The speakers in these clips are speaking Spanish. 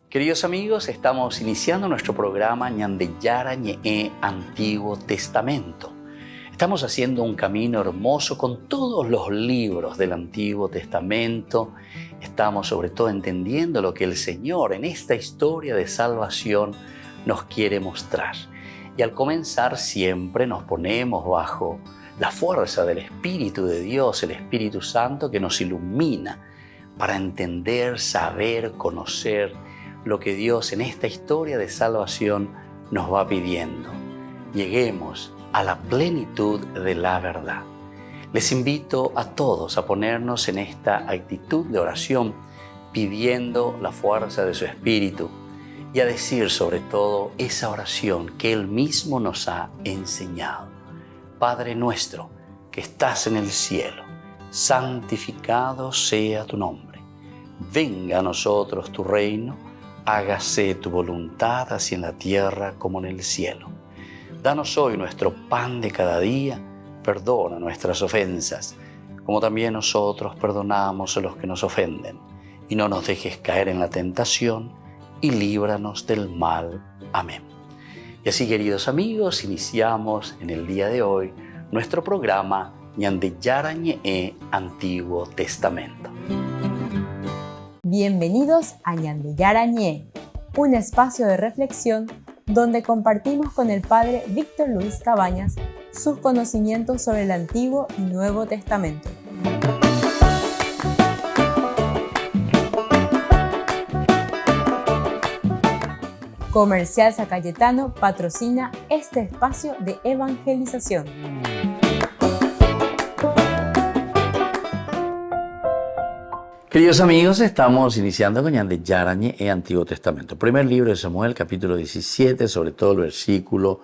Queridos amigos, estamos iniciando nuestro programa Ñandeyara Ñe'e Antiguo Testamento. Estamos haciendo un camino hermoso con todos los libros del Antiguo Testamento. Estamos sobre todo entendiendo lo que el Señor en esta historia de salvación nos quiere mostrar. Y al comenzar siempre nos ponemos bajo la fuerza del Espíritu de Dios, el Espíritu Santo que nos ilumina para entender, saber, conocer lo que Dios en esta historia de salvación nos va pidiendo. Lleguemos a la plenitud de la verdad. Les invito a todos a ponernos en esta actitud de oración, pidiendo la fuerza de su Espíritu y a decir sobre todo esa oración que Él mismo nos ha enseñado. Padre nuestro que estás en el cielo, santificado sea tu nombre. Venga a nosotros tu reino, hágase tu voluntad así en la tierra como en el cielo. Danos hoy nuestro pan de cada día, perdona nuestras ofensas, como también nosotros perdonamos a los que nos ofenden. Y no nos dejes caer en la tentación, y líbranos del mal. Amén. Y así, queridos amigos, iniciamos en el día de hoy nuestro programa Ñandeyara Ñe'e Antiguo Testamento. Bienvenidos a Ñandeyara Ñe'e, un espacio de reflexión donde compartimos con el Padre Víctor Luis Cabañas sus conocimientos sobre el Antiguo y Nuevo Testamento. Comercial San Cayetano patrocina este espacio de evangelización. Queridos amigos, estamos iniciando con Ñandeyara Ñe'e Antiguo Testamento. Primer libro de Samuel, capítulo 17, sobre todo el versículo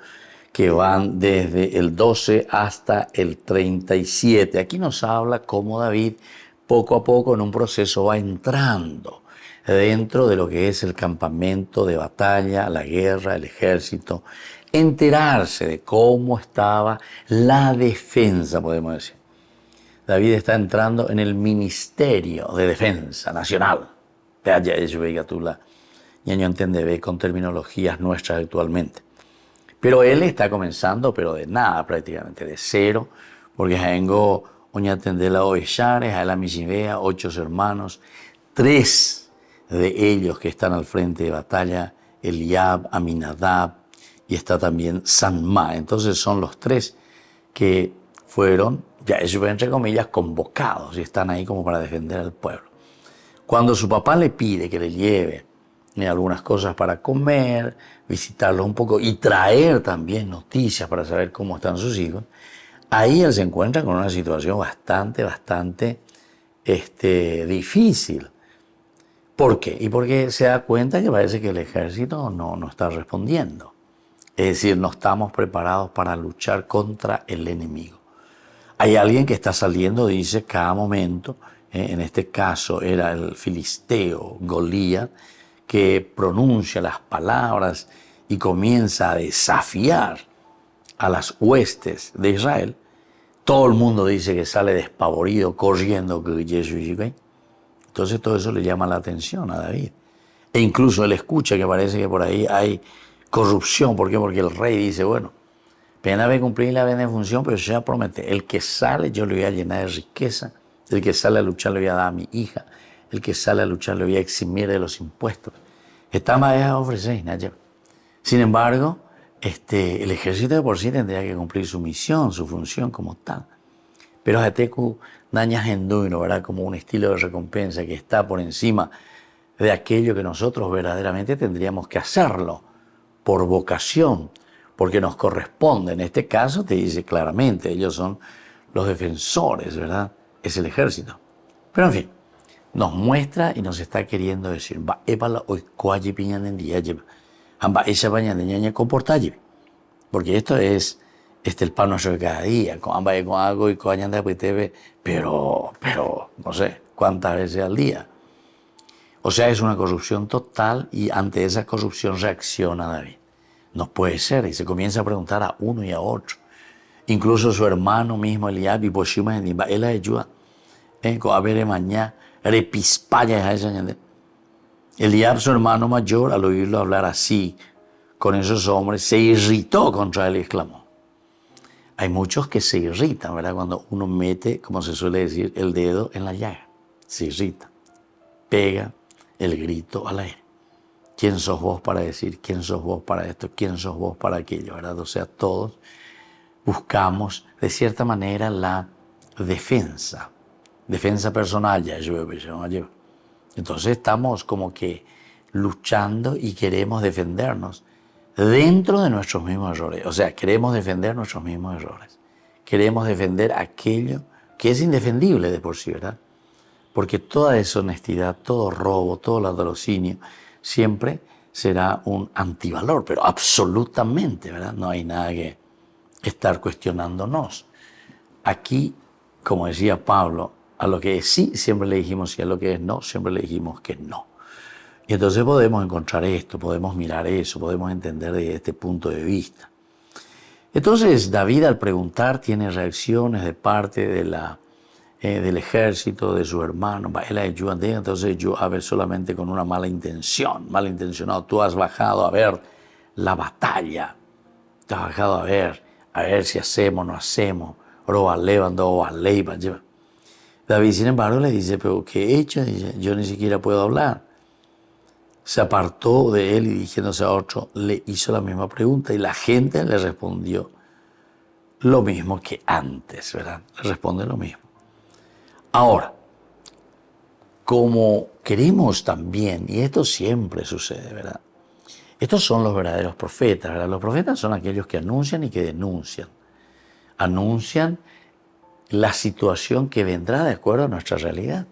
que van desde el 12 hasta el 37. Aquí nos habla cómo David poco a poco en un proceso va entrando dentro de lo que es el campamento de batalla, la guerra, el ejército, enterarse de cómo estaba la defensa, podemos decir. David está entrando en el Ministerio de Defensa Nacional. Ñaño entiende con terminologías nuestras actualmente. Pero él está comenzando, pero de nada prácticamente, de cero, porque vengo a entender la Oechares, a la Mishivea, 8 hermanos, 3 de ellos que están al frente de batalla, Eliab, Aminadab, y está también Sanma. Entonces son los 3 que fueron, ya eso entre comillas, convocados y están ahí como para defender al pueblo. Cuando su papá le pide que le lleve algunas cosas para comer, visitarlos un poco y traer también noticias para saber cómo están sus hijos, ahí él se encuentra con una situación bastante difícil. ¿Por qué? Y porque se da cuenta que parece que el ejército no está respondiendo. Es decir, no estamos preparados para luchar contra el enemigo. Hay alguien que está saliendo, dice, cada momento, en este caso era el filisteo Goliat, que pronuncia las palabras y comienza a desafiar a las huestes de Israel. Todo el mundo dice que sale despavorido, corriendo. Entonces todo eso le llama la atención a David. E incluso él escucha que parece que por ahí hay corrupción. ¿Por qué? Porque el rey dice, bueno, pena de cumplir la benefunción, pero ya promete, el que sale yo le voy a llenar de riqueza, el que sale a luchar le voy a dar a mi hija, el que sale a luchar le voy a eximir de los impuestos. Está más a ofrecer, ¿no? Sin embargo, el ejército de por sí tendría que cumplir su misión, su función como tal. Pero Atecu daña genuino, ¿verdad? Como un estilo de recompensa que está por encima de aquello que nosotros verdaderamente tendríamos que hacerlo por vocación, porque nos corresponde. En este caso te dice claramente, ellos son los defensores, ¿verdad? Es el ejército. Pero en fin, nos muestra y nos está queriendo decir, porque esto es el pan nuestro de cada día, con algo y con pero no sé cuántas veces al día. O sea, es una corrupción total y ante esa corrupción reacciona David. No puede ser, y se comienza a preguntar a uno y a otro. Incluso su hermano mismo, Eliab, y Boshima, él ayuda, a ver, mañana, repispaya, Eliab, su hermano mayor, al oírlo hablar así con esos hombres, se irritó contra él y exclamó. Hay muchos que se irritan, ¿verdad? Cuando uno mete, como se suele decir, el dedo en la llaga. Se irrita, pega el grito al aire. ¿Quién sos vos para decir? ¿Quién sos vos para esto? ¿Quién sos vos para aquello? ¿Verdad? O sea, todos buscamos, de cierta manera, la defensa personal. Entonces estamos como que luchando y queremos defendernos dentro de nuestros mismos errores. O sea, queremos defender nuestros mismos errores. Queremos defender aquello que es indefendible de por sí, ¿verdad? Porque toda deshonestidad, todo robo, todo latrocinio, siempre será un antivalor, pero absolutamente, ¿verdad? No hay nada que estar cuestionándonos. Aquí, como decía Pablo, a lo que es sí siempre le dijimos sí, a lo que es no siempre le dijimos que no. Y entonces podemos encontrar esto, podemos mirar eso, podemos entender desde este punto de vista. Entonces David, al preguntar, tiene reacciones de parte del ejército, de su hermano. Entonces yo a ver solamente con una mala intención, malintencionado. Tú has bajado a ver la batalla, te has bajado a ver si hacemos o no hacemos. David, sin embargo, le dice, pero ¿qué he hecho? Dice, yo ni siquiera puedo hablar. Se apartó de él y dirigiéndose a otro, le hizo la misma pregunta y la gente le respondió lo mismo que antes, ¿verdad? Le responde lo mismo. Ahora, como queremos también, y esto siempre sucede, ¿verdad? Estos son los verdaderos profetas, ¿verdad? Los profetas son aquellos que anuncian y que denuncian. Anuncian la situación que vendrá de acuerdo a nuestra realidad.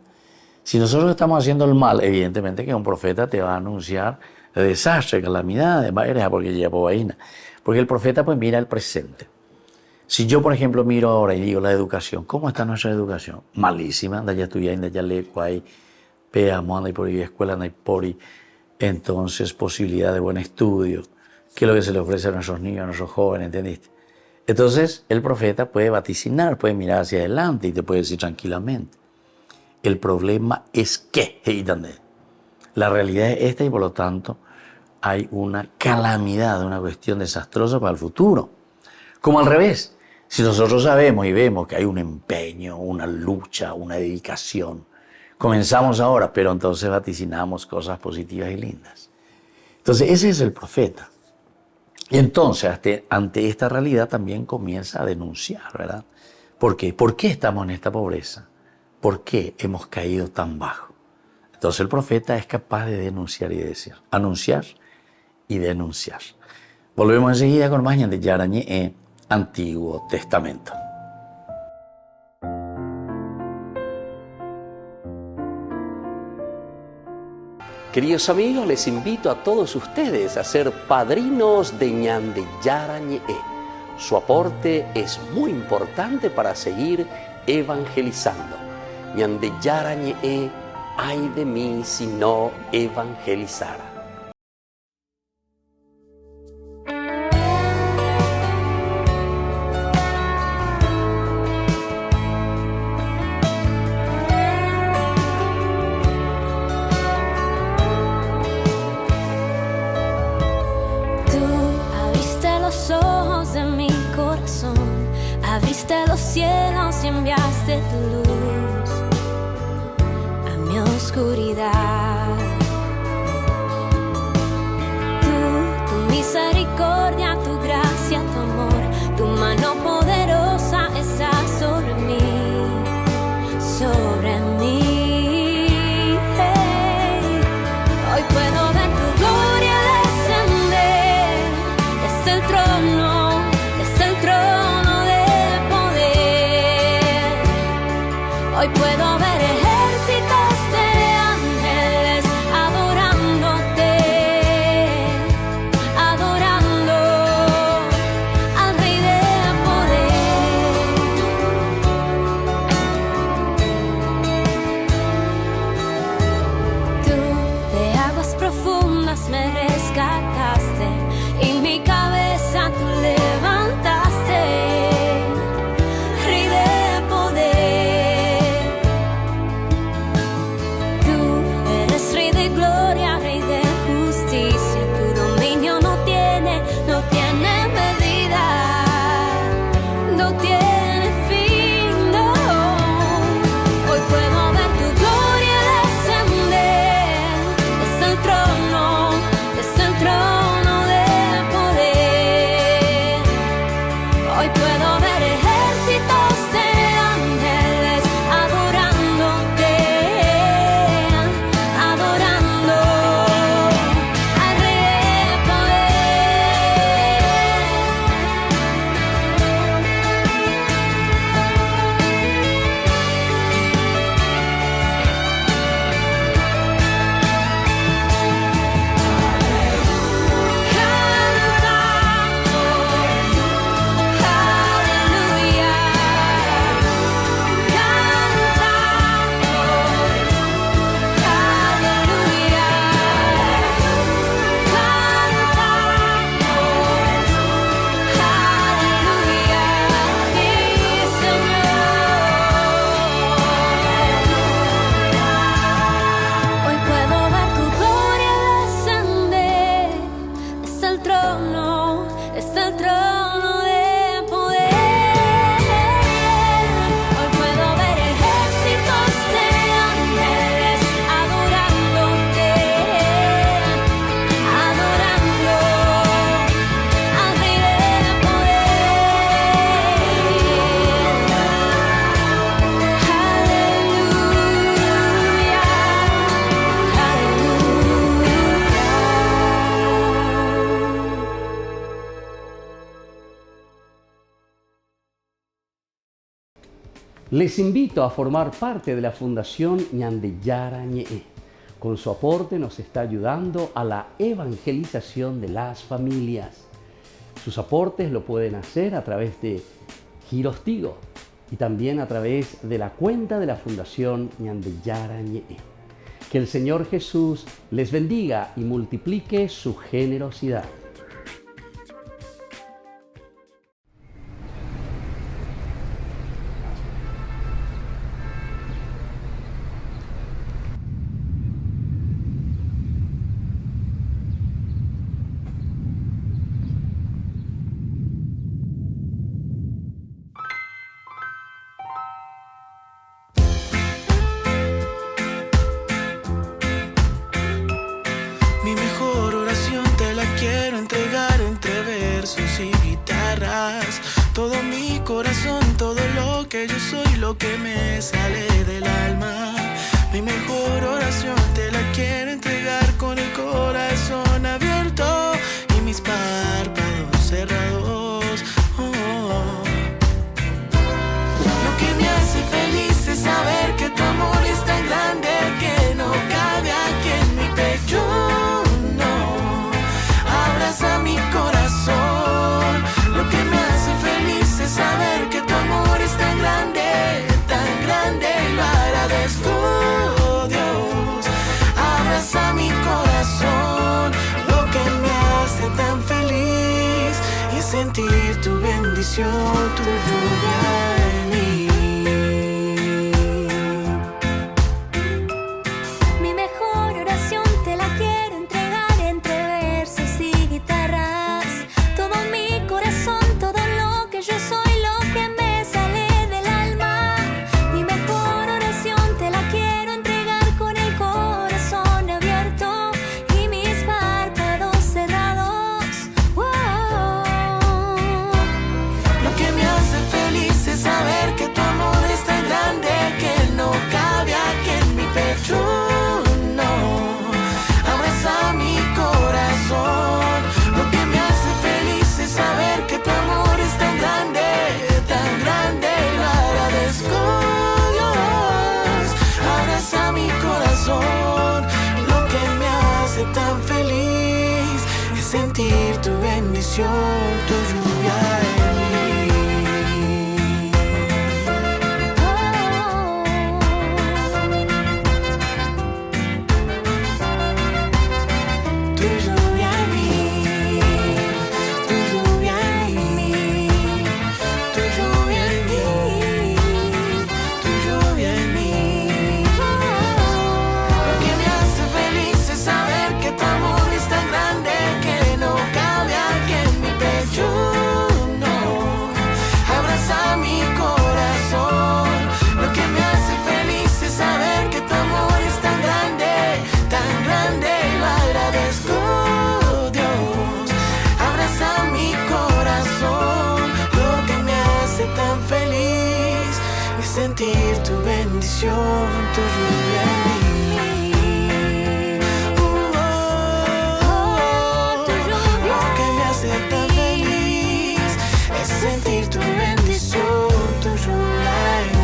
Si nosotros estamos haciendo el mal, evidentemente que un profeta te va a anunciar desastre, calamidades, porque el profeta pues mira el presente. Si yo, por ejemplo, miro ahora y digo la educación, ¿cómo está nuestra educación? Malísima, entonces posibilidad de buen estudio, que es lo que se le ofrece a nuestros niños, a nuestros jóvenes, ¿entendiste? Entonces el profeta puede vaticinar, puede mirar hacia adelante y te puede decir tranquilamente. El problema es que, la realidad es esta y por lo tanto hay una calamidad, una cuestión desastrosa para el futuro. Como al revés, si nosotros sabemos y vemos que hay un empeño, una lucha, una dedicación, comenzamos ahora, pero entonces vaticinamos cosas positivas y lindas. Entonces ese es el profeta. Y entonces ante esta realidad también comienza a denunciar, ¿verdad? ¿Por qué? ¿Por qué estamos en esta pobreza? ¿Por qué hemos caído tan bajo? Entonces el profeta es capaz de denunciar y decir, anunciar y denunciar. Volvemos enseguida con más de Yarañé, Antiguo Testamento. Queridos amigos, les invito a todos ustedes a ser padrinos de Ñande Yarañé. Su aporte es muy importante para seguir evangelizando. Ñande Yarañé, ay de mí si no evangelizara. Abriste los cielos y enviaste tu luz a mi oscuridad. Tu misericordia, tu gracia, tu amor, tu mano poderosa está sobre mí, sobre mí. Hey. Hoy puedo ver tu gloria descender desde el trono, desde el trono. Hoy puedo ver ejércitos de ángeles adorándote, adorando al Rey de poder. Tú de aguas profundas me rescataste y mi cabeza tú levantaste. Gloria, Les invito a formar parte de la Fundación Ñandeyara Ñe'e. Con su aporte nos está ayudando a la evangelización de las familias. Sus aportes lo pueden hacer a través de Giros Tigo y también a través de la cuenta de la Fundación Ñandeyara Ñe'e. Que el Señor Jesús les bendiga y multiplique su generosidad. Mi mejor oración te la quiero entregar entre versos y guitarras. Todo mi corazón, todo lo que yo soy, lo que me sale del alma. Mi mejor oración te la quiero entregar con el corazón abierto y mis párpados cerrados. Oh. Lo que me hace feliz es saber que tu amor es tan grande que no cabe aquí en mi pecho. A mi corazón, lo que me hace feliz es saber que tu amor es tan grande y lo agradezco, Dios. Abraza mi corazón, lo que me hace tan feliz es sentir tu bendición, tu lluvia en mí. Mi mejor oración te la quiero entregar entre versos y guitarras. Todo mi corazón, todo lo que yo soy, lo que me sale del alma. Mi mejor oración te la quiero entregar con el corazón abierto y mis párpados cerrados. Wow. Lo que me hace feliz es saber que tu amor es tan grande que no cabe aquí en mi pecho. Abraza mi corazón. Lo que me hace feliz es saber que tu amor es tan grande y lo agradezco, Dios. Abraza mi corazón. Lo que me hace tan feliz es sentir tu bendición, tu lluvia en mí. Tu lluvia en mí, tu lluvia en mí, tu lluvia en mí, tu lluvia en mí. Lo que me hace feliz es saber que tu amor es tan grande que no cabe aquí en mi pecho. Abraza mi corazón. Lo que me hace feliz es saber que tu amor es tan grande y lo agradezco, Dios. Abraza mi corazón. Lo que me hace tan feliz es sentir tu bendición, tu lluvia en mí. Lo que me hace tan feliz es sentir tu bendición, tu lluvia en mí.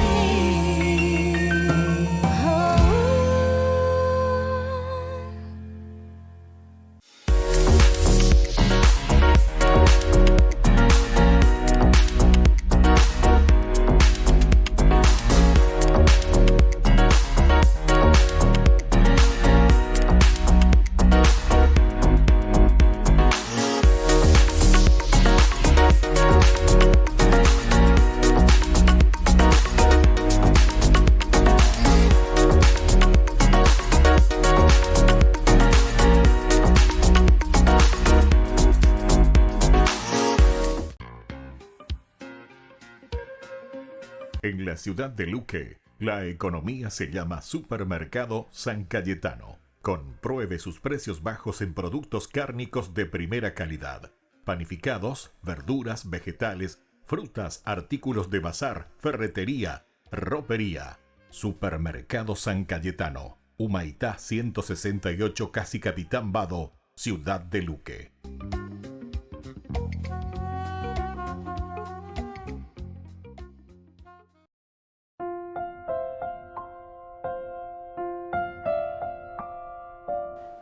En la ciudad de Luque, la economía se llama Supermercado San Cayetano. Compruebe sus precios bajos en productos cárnicos de primera calidad. Panificados, verduras, vegetales, frutas, artículos de bazar, ferretería, ropería. Supermercado San Cayetano, Humaitá 168, Casi Capitán Vado, ciudad de Luque.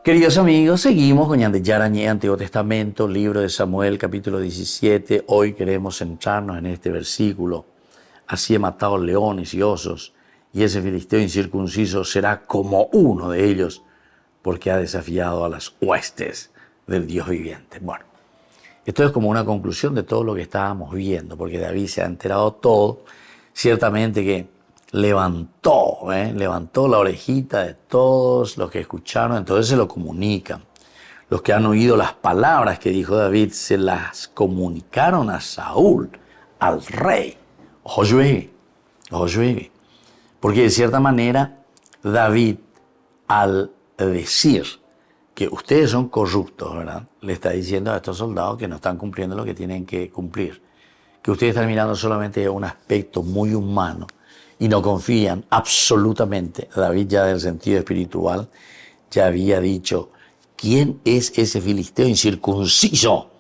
Queridos amigos, seguimos con Ñande Yarañé, Antiguo Testamento, libro de Samuel, capítulo 17. Hoy queremos centrarnos en este versículo. Así he matado leones y osos, y ese filisteo incircunciso será como uno de ellos, porque ha desafiado a las huestes del Dios viviente. Bueno, esto es como una conclusión de todo lo que estábamos viendo, porque David se ha enterado todo. Ciertamente que levantó la orejita de todos los que escucharon, entonces se lo comunican. Los que han oído las palabras que dijo David se las comunicaron a Saúl, al rey. Josué. Porque de cierta manera David, al decir que ustedes son corruptos, ¿verdad?, le está diciendo a estos soldados que no están cumpliendo lo que tienen que cumplir, que ustedes están mirando solamente un aspecto muy humano y no confían absolutamente. David, ya del sentido espiritual, ya había dicho: ¿quién es ese filisteo incircunciso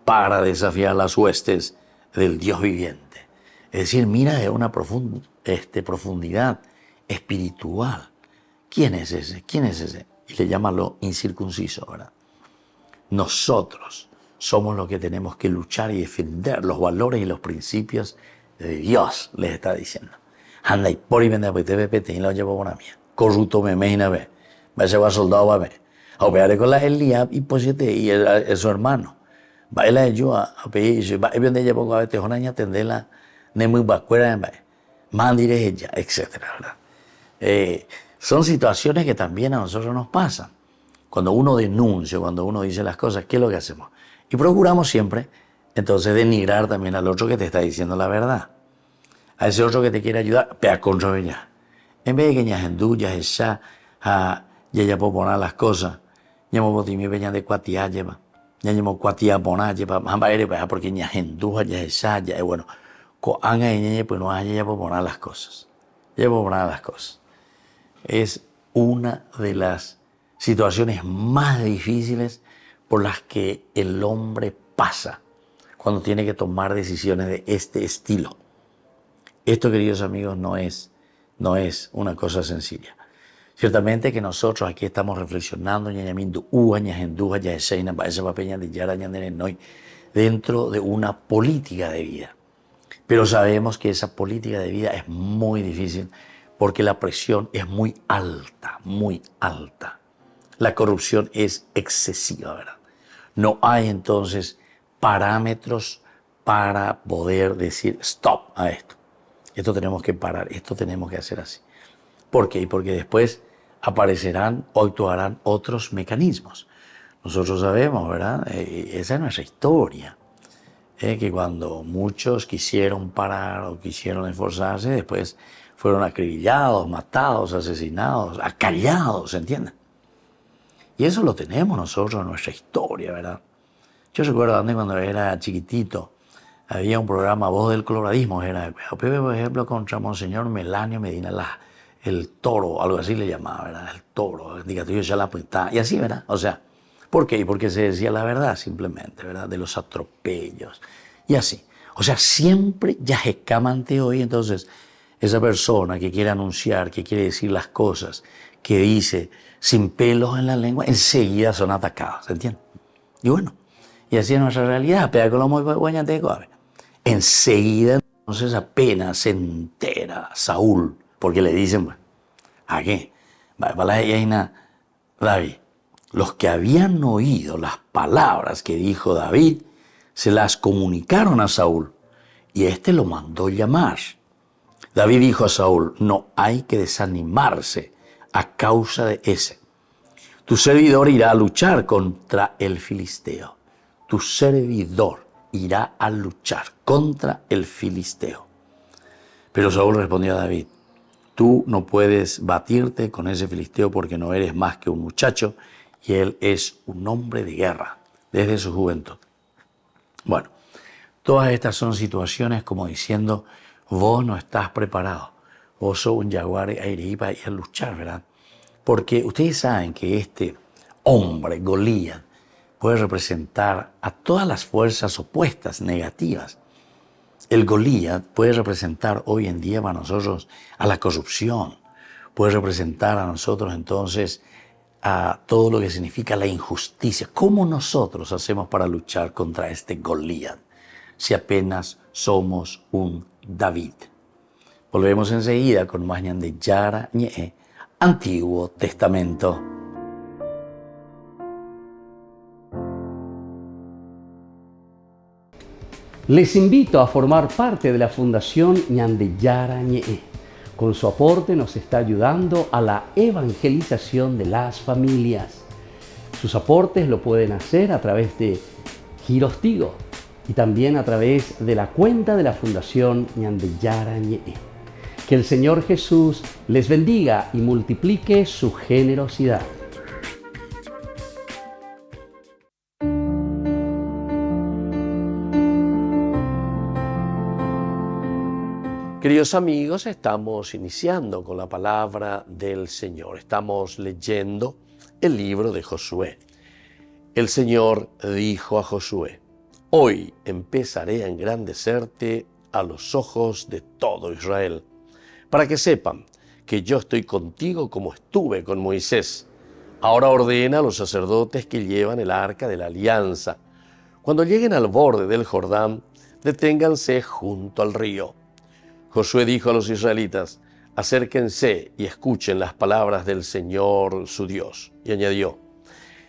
para desafiar las huestes del Dios viviente? Es decir, mira de una profundidad espiritual. ¿Quién es ese? Y le llama lo incircunciso, ¿verdad? Nosotros somos los que tenemos que luchar y defender los valores y los principios de Dios, les está diciendo. Anda y por y vende pues te pete y lo llevo una mía. Corrupto me imagina ve. Va a ser soldado va a ver. A operar con la Eliab y pues y es su hermano. Va a la yo a pedir va a vender ya poco a veces una año tendela ne muy vacuera en va. Mandire ella, etcétera, ¿verdad? Son situaciones que también a nosotros nos pasan. Cuando uno denuncia, cuando uno dice las cosas, ¿qué es lo que hacemos? Y procuramos siempre, entonces, denigrar también al otro que te está diciendo la verdad. A ese otro que te quiere ayudar, pea contra ella. En vez de que ñajendú, ya ya puedo poner las cosas, ya me voy a peña de cuatía lleva, ya me cuatía poner lleva, porque ñajendú, ya bueno, coanga y pues no haya ya puedo poner las cosas. Ya puedo poner las cosas. Es una de las situaciones más difíciles por las que el hombre pasa cuando tiene que tomar decisiones de este estilo. Esto, queridos amigos, no es una cosa sencilla. Ciertamente que nosotros aquí estamos reflexionando dentro de una política de vida. Pero sabemos que esa política de vida es muy difícil porque la presión es muy alta, muy alta. La corrupción es excesiva, ¿verdad? No hay entonces parámetros para poder decir stop a esto. Esto tenemos que parar, esto tenemos que hacer así. ¿Por qué? Porque después aparecerán o actuarán otros mecanismos. Nosotros sabemos, ¿verdad? Esa es nuestra historia. Que cuando muchos quisieron parar o quisieron esforzarse, después fueron acribillados, matados, asesinados, acallados, ¿entienden? Y eso lo tenemos nosotros en nuestra historia, ¿verdad? Yo recuerdo antes cuando era chiquitito, había un programa, Voz del Coloradismo, era, por ejemplo, contra Monseñor Melanio Medina, el toro, algo así le llamaba, ¿verdad? El toro, indicativo ya la puntada, y así, ¿verdad? O sea, ¿por qué? Porque se decía la verdad simplemente, ¿verdad? De los atropellos, y así. O sea, siempre ya escamante hoy, entonces, esa persona que quiere anunciar, que quiere decir las cosas, que dice sin pelos en la lengua, enseguida son atacados, ¿se entiende? Y bueno, y así es nuestra realidad, pega con lo muy guañateco, enseguida, entonces apenas se entera Saúl, porque le dicen, bueno, ¿a qué? Para la David, los que habían oído las palabras que dijo David, se las comunicaron a Saúl, y éste lo mandó llamar. David dijo a Saúl, no hay que desanimarse a causa de ese. Tu servidor irá a luchar contra el filisteo. Tu servidor irá a luchar contra el filisteo. Pero Saúl respondió a David, tú no puedes batirte con ese filisteo porque no eres más que un muchacho y él es un hombre de guerra desde su juventud. Bueno, todas estas son situaciones como diciendo, vos no estás preparado, vos sos un jaguar airí para ir a luchar, ¿verdad? Porque ustedes saben que este hombre, Goliat, puede representar a todas las fuerzas opuestas, negativas. El Goliat puede representar hoy en día para nosotros a la corrupción, puede representar a nosotros entonces a todo lo que significa la injusticia. ¿Cómo nosotros hacemos para luchar contra este Goliat si apenas somos un David? Volvemos enseguida con más Ñande Yara Ñe, Antiguo Testamento. Les invito a formar parte de la Fundación Ñande Yara Ñe. Con su aporte nos está ayudando a la evangelización de las familias. Sus aportes lo pueden hacer a través de Giros Tigo y también a través de la cuenta de la Fundación Ñande Yara Ñe. Que el Señor Jesús les bendiga y multiplique su generosidad. Queridos amigos, estamos iniciando con la palabra del Señor. Estamos leyendo el libro de Josué. El Señor dijo a Josué: hoy empezaré a engrandecerte a los ojos de todo Israel, para que sepan que yo estoy contigo como estuve con Moisés. Ahora ordena a los sacerdotes que llevan el arca de la alianza. Cuando lleguen al borde del Jordán, deténganse junto al río. Josué dijo a los israelitas: acérquense y escuchen las palabras del Señor su Dios. Y añadió: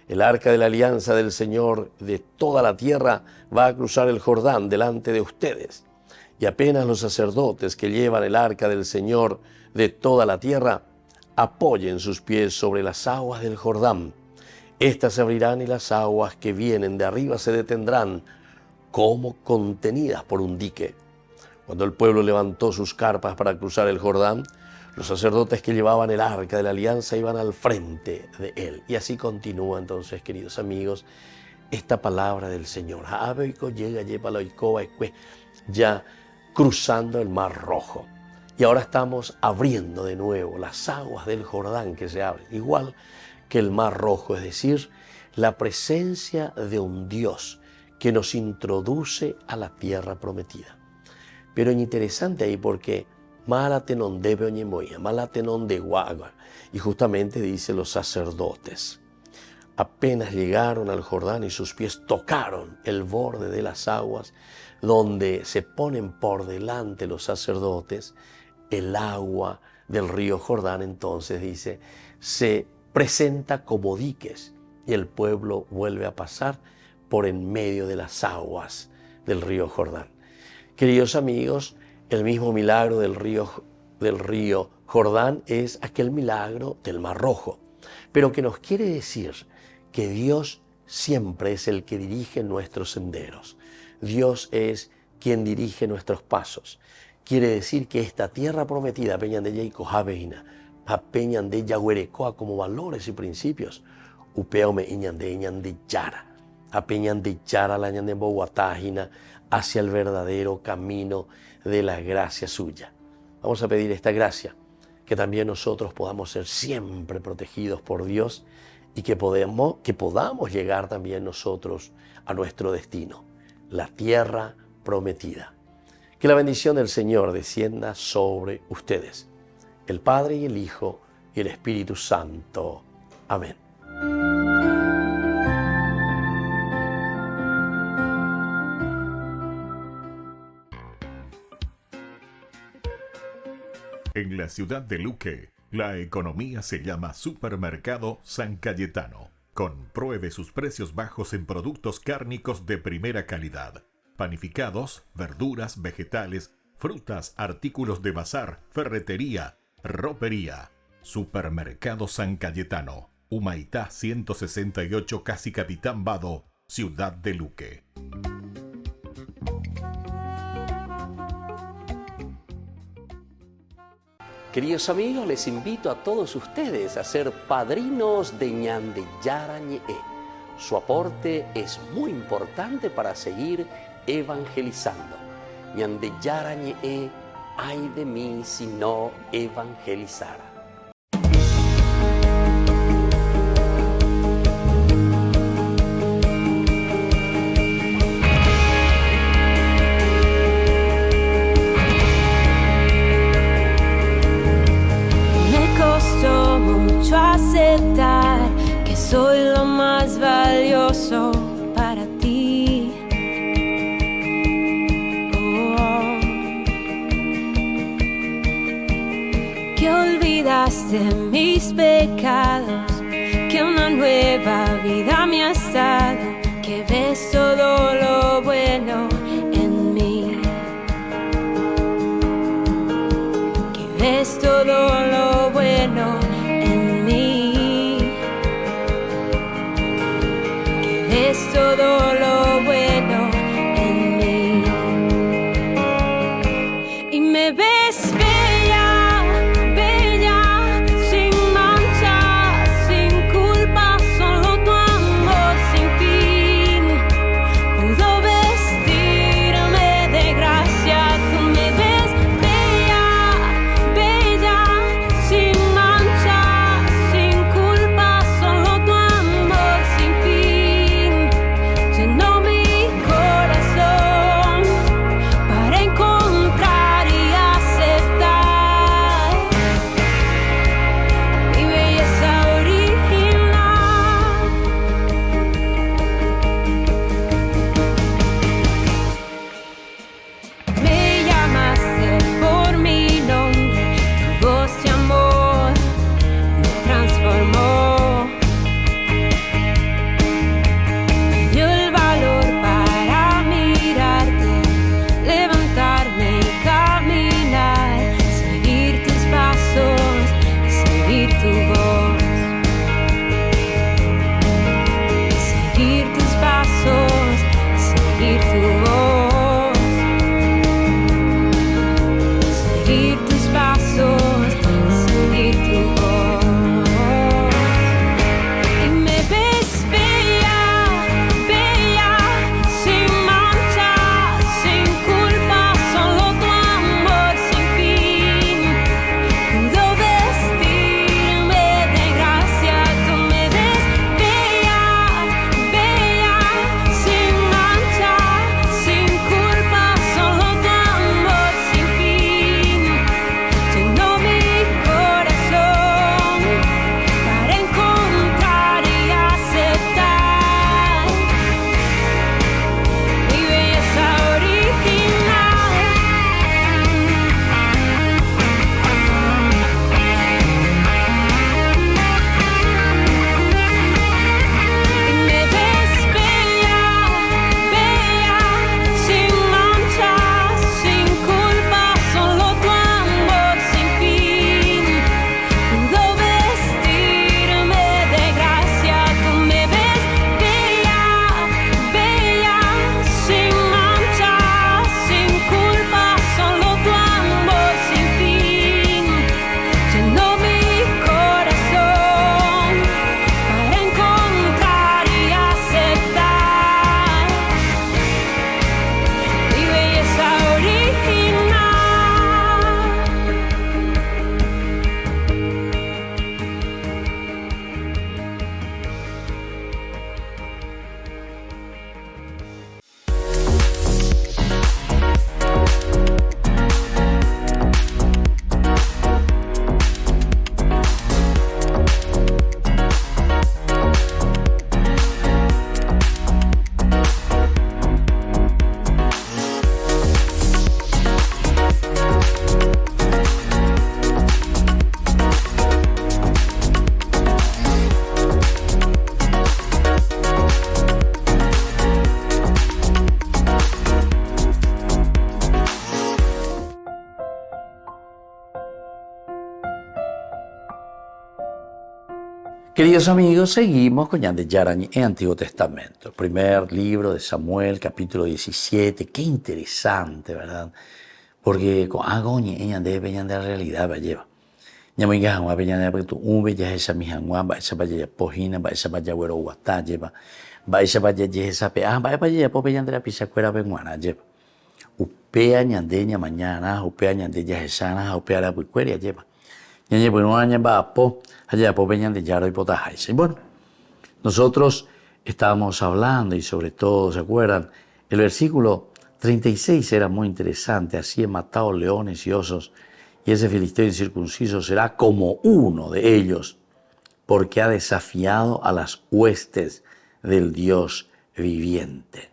el arca de la alianza del Señor de toda la tierra va a cruzar el Jordán delante de ustedes. Y apenas los sacerdotes que llevan el arca del Señor de toda la tierra apoyen sus pies sobre las aguas del Jordán, éstas se abrirán y las aguas que vienen de arriba se detendrán como contenidas por un dique. Cuando el pueblo levantó sus carpas para cruzar el Jordán, los sacerdotes que llevaban el arca de la alianza iban al frente de él. Y así continúa entonces, queridos amigos, esta palabra del Señor. Ya cruzando el Mar Rojo. Y ahora estamos abriendo de nuevo las aguas del Jordán que se abren, igual que el Mar Rojo, es decir, la presencia de un Dios que nos introduce a la tierra prometida. Pero es interesante ahí porque Malatenón de Beoñemoya, Malatenón de Guagua, y justamente dice los sacerdotes. Apenas llegaron al Jordán y sus pies tocaron el borde de las aguas, donde se ponen por delante los sacerdotes, el agua del río Jordán entonces dice, se presenta como diques y el pueblo vuelve a pasar por en medio de las aguas del río Jordán. Queridos amigos, el mismo milagro del río Jordán es aquel milagro del Mar Rojo, pero que nos quiere decir que Dios siempre es el que dirige nuestros senderos. Dios es quien dirige nuestros pasos. Quiere decir que esta tierra prometida, Peñan de Yeico Javeina, Peñan de Yaguerecoa como valores y principios, Upeome Iñan de Yara, Peñan de Yara la Ñan de Boguatágina, hacia el verdadero camino de la gracia suya. Vamos a pedir esta gracia, que también nosotros podamos ser siempre protegidos por Dios y que podamos llegar también nosotros a nuestro destino, la tierra prometida. Que la bendición del Señor descienda sobre ustedes, el Padre y el Hijo y el Espíritu Santo. Amén. En la ciudad de Luque, la economía se llama Supermercado San Cayetano. Compruebe sus precios bajos en productos cárnicos de primera calidad. Panificados, verduras, vegetales, frutas, artículos de bazar, ferretería, ropería. Supermercado San Cayetano, Humaitá 168, Casi Capitán Vado, ciudad de Luque. Queridos amigos, les invito a todos ustedes a ser padrinos de Ñande Yara Ñe. Su aporte es muy importante para seguir evangelizando. Ñande Yara Ñe, ay de mí si no evangelizara. Aceptar de mis pecados, que una nueva vida me has dado, que ves todo lo bueno en mí, que ves todo lo bueno en mí, que ves todo lo bueno en mí, y me ves bella, bella, sin mancha, sin culpa, solo tu amor sin fin pudo vestirme de gracia. Tú me ves bella, bella, sin mancha, sin culpa, solo tu amor sin fin llenó mi corazón para encontrar y aceptar mi belleza original. Me llamaste por mi nombre, tu voz de amor me transformó, me dio el valor para mirarte, levantarme y caminar, seguir tus pasos, seguir tu voz, seguir tus pasos, seguir tu voz, seguir tus pasos, seguir tu voz. Y me ves bella, bella, sin mancha, sin culpa, solo tu amor sin fin pudo vestirme de gracia. Tú me ves bella, bella, sin mancha, sin culpa, solo tu amor sin fin llenó mi corazón para encontrar y aceptar mi belleza original. Y me ves bella, bella, sin mancha, sin culpa, solo tu amor sin fin pudo vestirme de gracia. Tú me ves bella, bella, sin mancha, sin culpa, solo tu amor sin fin llenó mi corazón para encontrar y aceptar mi belleza original. Queridos amigos, seguimos con Ñande Yarañe en Antiguo Testamento. Primer libro de Samuel, capítulo 17. Qué interesante, ¿verdad? Porque con agoñe ella debe de la realidad va lleva. Ñamoinga hangua peñana porque tu ya esa mi hangua va esa vaya pojina va esa vaya güero guata lleva. Va esa vaya esa pe va vaya po peñana la pisa cuera benguana lleva. Upea ñandeña mañana, upea ñandeña esana, upea la buicueria lleva. Ñañe bueno aña va po allá po peñana de yaro y potajaise. Bueno, nosotros estábamos hablando y sobre todo, ¿se acuerdan? El versículo 36 era muy interesante, así he matado leones y osos, y ese filisteo incircunciso será como uno de ellos, porque ha desafiado a las huestes del Dios viviente.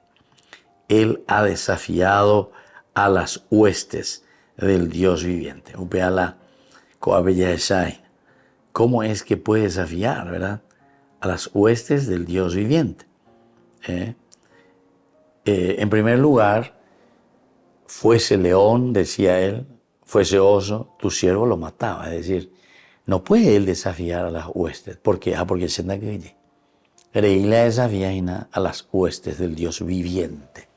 Él ha desafiado a las huestes del Dios viviente. Upeala coabella esai, ¿cómo es que puede desafiar, verdad, a las huestes del Dios viviente? En primer lugar, fuese león, decía él, fuese oso, tu siervo lo mataba. Es decir, no puede él desafiar a las huestes. ¿Por qué? Porque se anda que la desafía a las huestes del Dios viviente.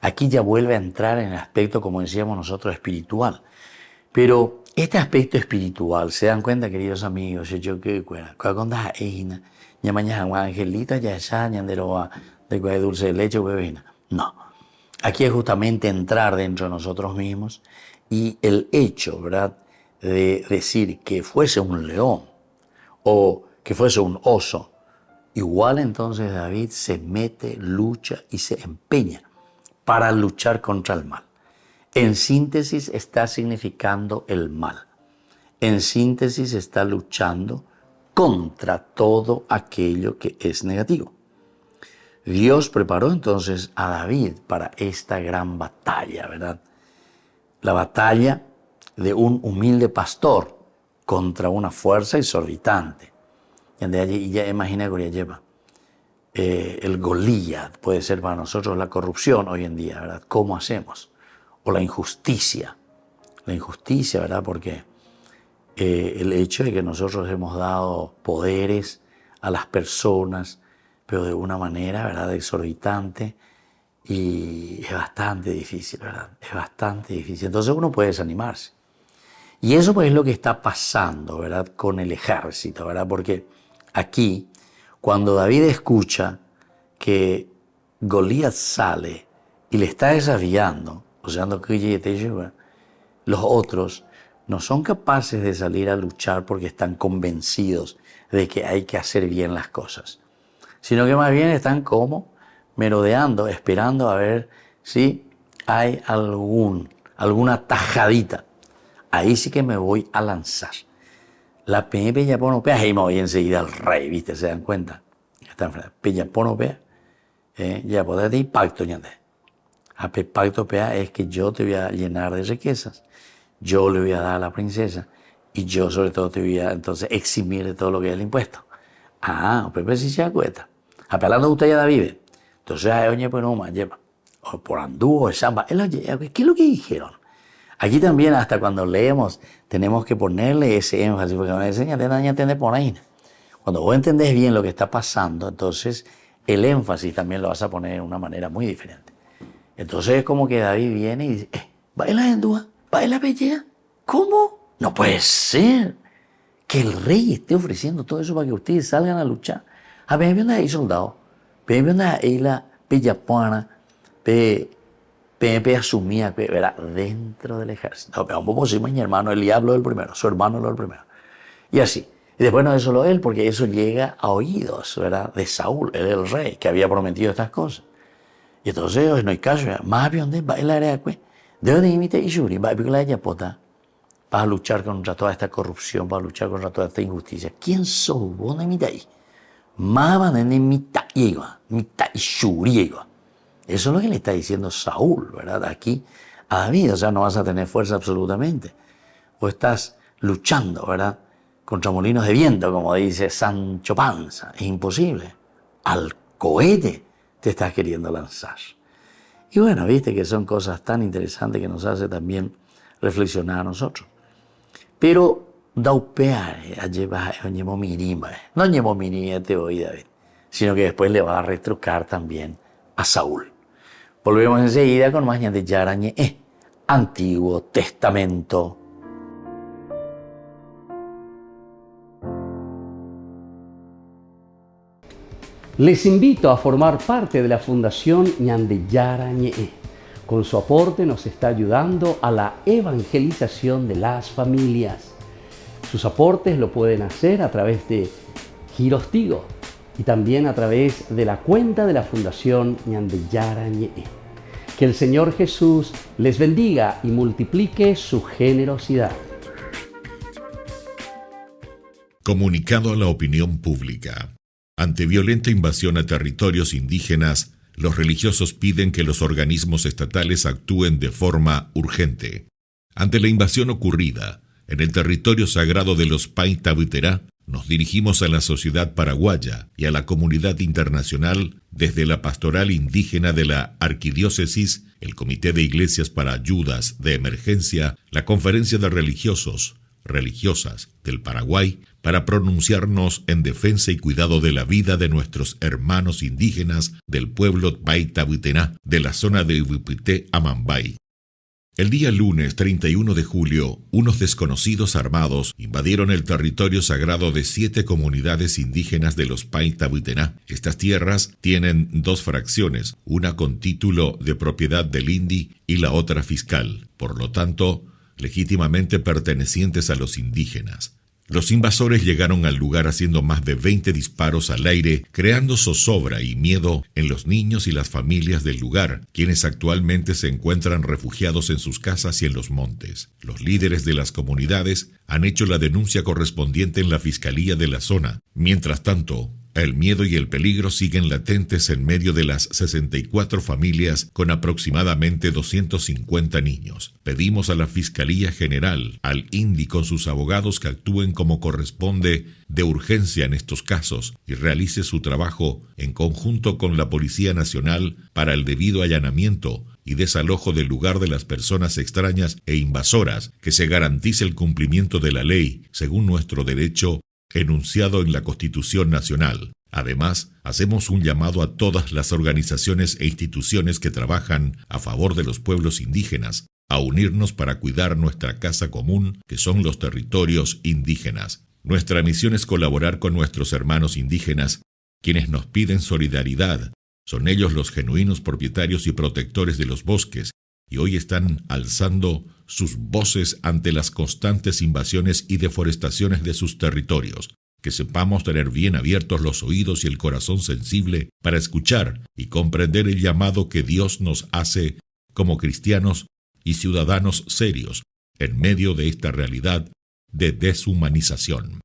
Aquí ya vuelve a entrar en el aspecto, como decíamos nosotros, espiritual. Pero este aspecto espiritual, ¿se dan cuenta, queridos amigos? Yo que cuando ya mañana angelita ya esa ñanderoa de dulce de leche bebina. No. Aquí es justamente entrar dentro de nosotros mismos y el hecho, ¿verdad?, de decir que fuese un león o que fuese un oso, igual entonces David se mete, lucha y se empeña para luchar contra el mal. En síntesis está significando el mal. En síntesis está luchando contra todo aquello que es negativo. Dios preparó entonces a David para esta gran batalla, ¿verdad? La batalla de un humilde pastor contra una fuerza exorbitante. Y de allí ya imagina que lleva el Goliat, puede ser para nosotros la corrupción hoy en día, ¿verdad? ¿Cómo hacemos? O la injusticia, ¿verdad? Porque el hecho de que nosotros hemos dado poderes a las personas, pero de una manera, ¿verdad?, exorbitante, y es bastante difícil, ¿verdad? Es bastante difícil. Entonces uno puede desanimarse. Y eso pues es lo que está pasando, ¿verdad?, con el ejército, ¿verdad? Porque aquí, cuando David escucha que Goliat sale y le está desafiando, o sea, los otros no son capaces de salir a luchar porque están convencidos de que hay que hacer bien las cosas, sino que más bien están como merodeando, esperando a ver si hay alguna tajadita. Ahí sí que me voy a lanzar. La Peñaponopea, y me voy enseguida al rey, ¿viste? ¿Se dan cuenta? Está enfrente. Peñaponopea, ya podés decir pacto, ñande. A pacto pea es que yo te voy a llenar de riquezas, yo le voy a dar a la princesa y yo sobre todo te voy a entonces eximir de todo lo que es el impuesto. Pepe sí se da cuenta. Apelando usted ya David. Entonces, oye, pues no más, lleva. O por andú, o samba. ¿Qué es lo que dijeron? Aquí también, hasta cuando leemos, tenemos que ponerle ese énfasis, porque me enseña a entender por ahí. Cuando vos entendés bien lo que está pasando, entonces el énfasis también lo vas a poner de una manera muy diferente. Entonces es como que David viene y dice, ¿baila endúa? ¿Baila pelea? ¿Cómo? No puede ser que el rey esté ofreciendo todo eso para que ustedes salgan a luchar. A ver, ¿dónde hay soldados? ¿Dónde hay la pellapana? Asumía, ¿verdad?, dentro del ejército. Pero ¿cómo se mi hermano? El diablo es el primero, su hermano es el primero. Y así. Y después no es solo él, porque eso llega a oídos, ¿verdad?, de Saúl, él el rey, que había prometido estas cosas. Y entonces no hay caso, más bien de bailar de dónde imita y Yuri, va a yapota para luchar contra toda esta corrupción, para luchar contra toda esta injusticia. ¿Quién sos vos? No imita ahí. Más van de mitad y Yuri. Eso es lo que le está diciendo Saúl, ¿verdad? Aquí a David, o sea, no vas a tener fuerza absolutamente. O estás luchando, ¿verdad?, contra molinos de viento, como dice Sancho Panza. Es imposible. Al cohete te estás queriendo lanzar. Y bueno, viste que son cosas tan interesantes que nos hace también reflexionar a nosotros. Pero daupeare, no llevo mirimba te oí, David, sino que después le va a retrucar también a Saúl. Volvemos enseguida con más de Yarañe, Antiguo Testamento. Les invito a formar parte de la Fundación Ñandeyara Ñe'e. Con su aporte nos está ayudando a la evangelización de las familias. Sus aportes lo pueden hacer a través de Giros Tigo y también a través de la cuenta de la Fundación Ñandeyara Ñe'e. Que el Señor Jesús les bendiga y multiplique su generosidad. Comunicado a la opinión pública. Ante violenta invasión a territorios indígenas, los religiosos piden que los organismos estatales actúen de forma urgente. Ante la invasión ocurrida, En el territorio sagrado de los Paintabuiterá, nos dirigimos a la sociedad paraguaya y a la comunidad internacional desde la Pastoral Indígena de la Arquidiócesis, el Comité de Iglesias para Ayudas de Emergencia, la Conferencia de Religiosos, Religiosas del Paraguay, para pronunciarnos en defensa y cuidado de la vida de nuestros hermanos indígenas del pueblo Paintabuiterá de la zona de Ubipité, Amambay. El día lunes 31 de julio, unos desconocidos armados invadieron el territorio sagrado de 7 comunidades indígenas de los Paintabuiterá. Estas tierras tienen 2 fracciones, una con título de propiedad del INDI y la otra fiscal, por lo tanto, legítimamente pertenecientes a los indígenas. Los invasores llegaron al lugar haciendo más de 20 disparos al aire, creando zozobra y miedo en los niños y las familias del lugar, quienes actualmente se encuentran refugiados en sus casas y en los montes. Los líderes de las comunidades han hecho la denuncia correspondiente en la fiscalía de la zona. Mientras tanto, el miedo y el peligro siguen latentes en medio de las 64 familias con aproximadamente 250 niños. Pedimos a la Fiscalía General, al INDI con sus abogados que actúen como corresponde de urgencia en estos casos y realice su trabajo en conjunto con la Policía Nacional para el debido allanamiento y desalojo del lugar de las personas extrañas e invasoras, que se garantice el cumplimiento de la ley según nuestro derecho enunciado en la Constitución Nacional. Además, hacemos un llamado a todas las organizaciones e instituciones que trabajan a favor de los pueblos indígenas a unirnos para cuidar nuestra casa común, que son los territorios indígenas. Nuestra misión es colaborar con nuestros hermanos indígenas, quienes nos piden solidaridad. Son ellos los genuinos propietarios y protectores de los bosques, y hoy están alzando sus voces ante las constantes invasiones y deforestaciones de sus territorios. Que sepamos tener bien abiertos los oídos y el corazón sensible para escuchar y comprender el llamado que Dios nos hace como cristianos y ciudadanos serios en medio de esta realidad de deshumanización.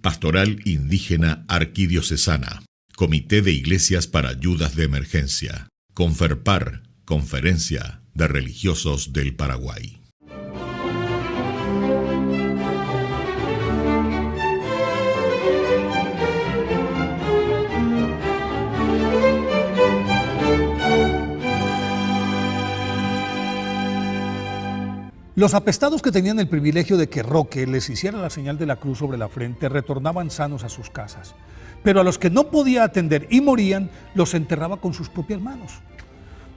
Pastoral Indígena Arquidiocesana, Comité de Iglesias para Ayudas de Emergencia, Conferpar, Conferencia de Religiosos del Paraguay. Los apestados que tenían el privilegio de que Roque les hiciera la señal de la cruz sobre la frente retornaban sanos a sus casas, pero a los que no podía atender y morían, los enterraba con sus propias manos.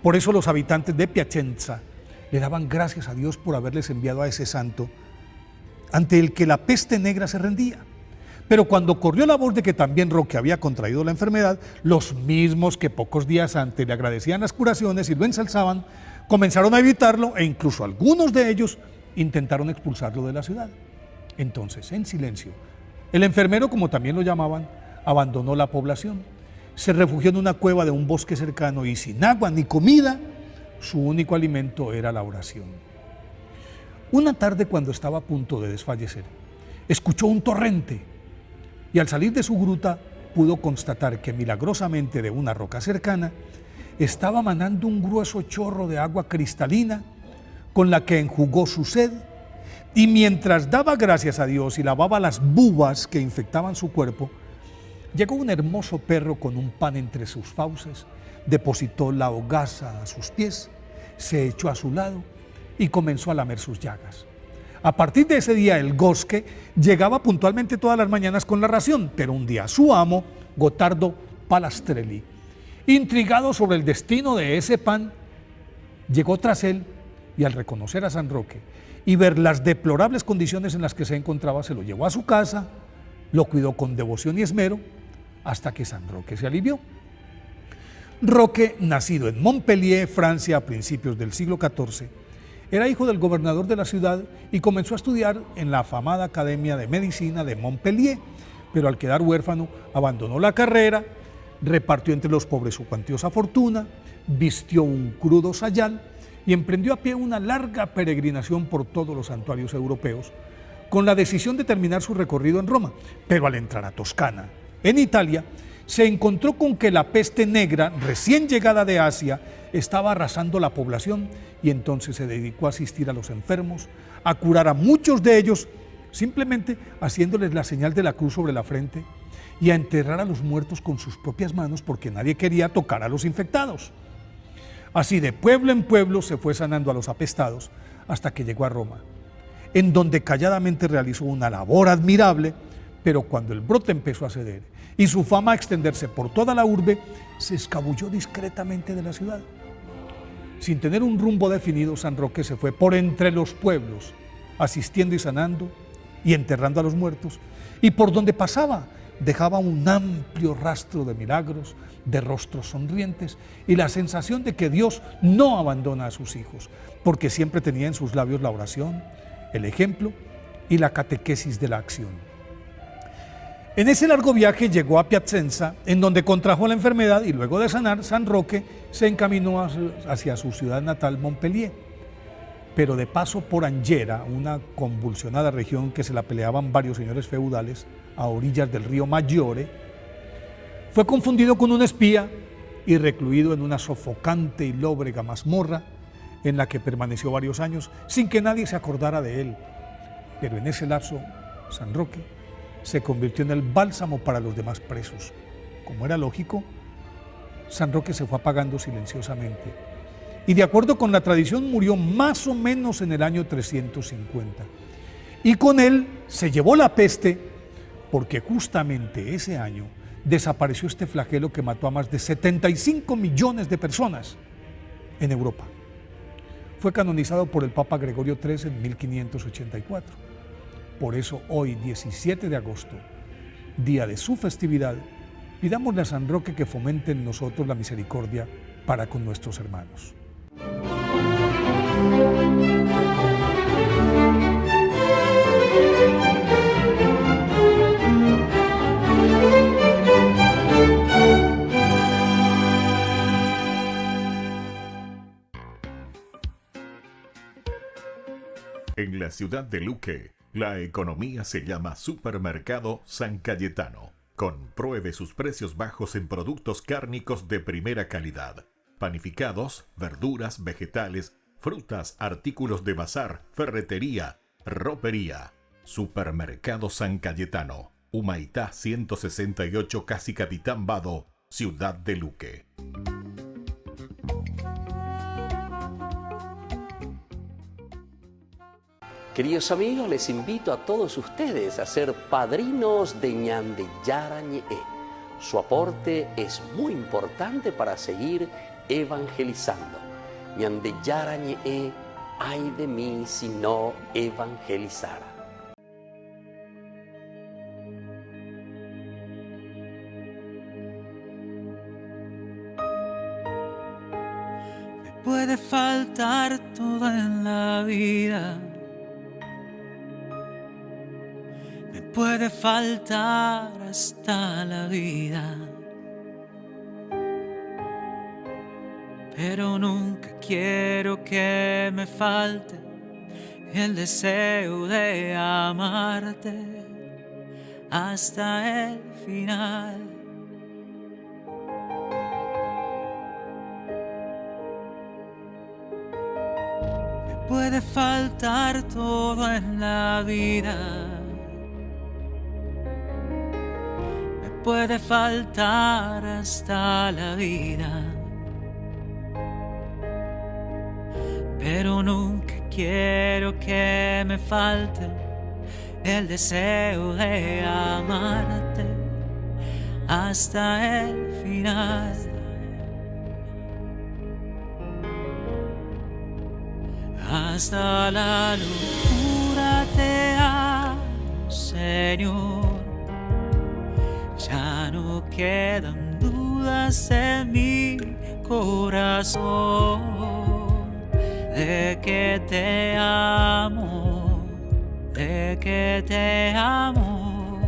Por eso los habitantes de Piacenza le daban gracias a Dios por haberles enviado a ese santo ante el que la peste negra se rendía. Pero cuando corrió la voz de que también Roque había contraído la enfermedad, los mismos que pocos días antes le agradecían las curaciones y lo ensalzaban, comenzaron a evitarlo e incluso algunos de ellos intentaron expulsarlo de la ciudad. Entonces, en silencio, el enfermero, como también lo llamaban, abandonó la población. Se refugió en una cueva de un bosque cercano y sin agua ni comida, su único alimento era la oración. Una tarde, cuando estaba a punto de desfallecer, escuchó un torrente y al salir de su gruta pudo constatar que milagrosamente de una roca cercana estaba manando un grueso chorro de agua cristalina con la que enjugó su sed, y mientras daba gracias a Dios y lavaba las bubas que infectaban su cuerpo, llegó un hermoso perro con un pan entre sus fauces, depositó la hogaza a sus pies, se echó a su lado y comenzó a lamer sus llagas. A partir de ese día el Gosque llegaba puntualmente todas las mañanas con la ración, pero un día su amo, Gotardo Palastrelli, intrigado sobre el destino de ese pan, llegó tras él y al reconocer a San Roque y ver las deplorables condiciones en las que se encontraba, se lo llevó a su casa, lo cuidó con devoción y esmero hasta que San Roque se alivió. Roque, nacido en Montpellier, Francia, a principios del siglo XIV, era hijo del gobernador de la ciudad y comenzó a estudiar en la afamada Academia de Medicina de Montpellier, pero al quedar huérfano abandonó la carrera, repartió entre los pobres su cuantiosa fortuna, vistió un crudo sayal y emprendió a pie una larga peregrinación por todos los santuarios europeos, con la decisión de terminar su recorrido en Roma. Pero al entrar a Toscana, en Italia, se encontró con que la peste negra, recién llegada de Asia, estaba arrasando la población y entonces se dedicó a asistir a los enfermos, a curar a muchos de ellos, simplemente haciéndoles la señal de la cruz sobre la frente y a enterrar a los muertos con sus propias manos porque nadie quería tocar a los infectados. Así de pueblo en pueblo se fue sanando a los apestados hasta que llegó a Roma, en donde calladamente realizó una labor admirable, pero cuando el brote empezó a ceder y su fama a extenderse por toda la urbe, se escabulló discretamente de la ciudad. Sin tener un rumbo definido, San Roque se fue por entre los pueblos, asistiendo y sanando y enterrando a los muertos, y por donde pasaba dejaba un amplio rastro de milagros, de rostros sonrientes y la sensación de que Dios no abandona a sus hijos, porque siempre tenía en sus labios la oración, el ejemplo y la catequesis de la acción. En ese largo viaje llegó a Piacenza, en donde contrajo la enfermedad y luego de sanar, San Roque se encaminó hacia su ciudad natal, Montpellier. Pero de paso por Angera, una convulsionada región que se la peleaban varios señores feudales a orillas del río Maggiore, fue confundido con un espía y recluido en una sofocante y lóbrega mazmorra en la que permaneció varios años sin que nadie se acordara de él. Pero en ese lapso, San Roque se convirtió en el bálsamo para los demás presos. Como era lógico, San Roque se fue apagando silenciosamente y de acuerdo con la tradición murió más o menos en el año 350. Y con él se llevó la peste porque justamente ese año desapareció este flagelo que mató a más de 75 millones de personas en Europa. Fue canonizado por el Papa Gregorio III en 1584. Por eso hoy, 17 de agosto, día de su festividad, pidámosle a San Roque que fomente en nosotros la misericordia para con nuestros hermanos. En la ciudad de Luque, la economía se llama Supermercado San Cayetano. Compruebe sus precios bajos en productos cárnicos de primera calidad. Panificados, verduras, vegetales, frutas, artículos de bazar, ferretería, ropería. Supermercado San Cayetano. Humaitá 168, Casi Capitán Vado, ciudad de Luque. Queridos amigos, les invito a todos ustedes a ser padrinos de Ñandeyara Ñe'e. Su aporte es muy importante para seguir evangelizando. Ñandeyara Ñe'e, ay de mí si no evangelizara. Me puede faltar todo en la vida. Me puede faltar hasta la vida, pero nunca quiero que me falte el deseo de amarte hasta el final. Me puede faltar todo en la vida. Puede faltar hasta la vida, pero nunca quiero que me falte el deseo de amarte hasta el final. Hasta la locura te amo, Señor. Ya no quedan dudas en mi corazón de que te amo, de que te amo,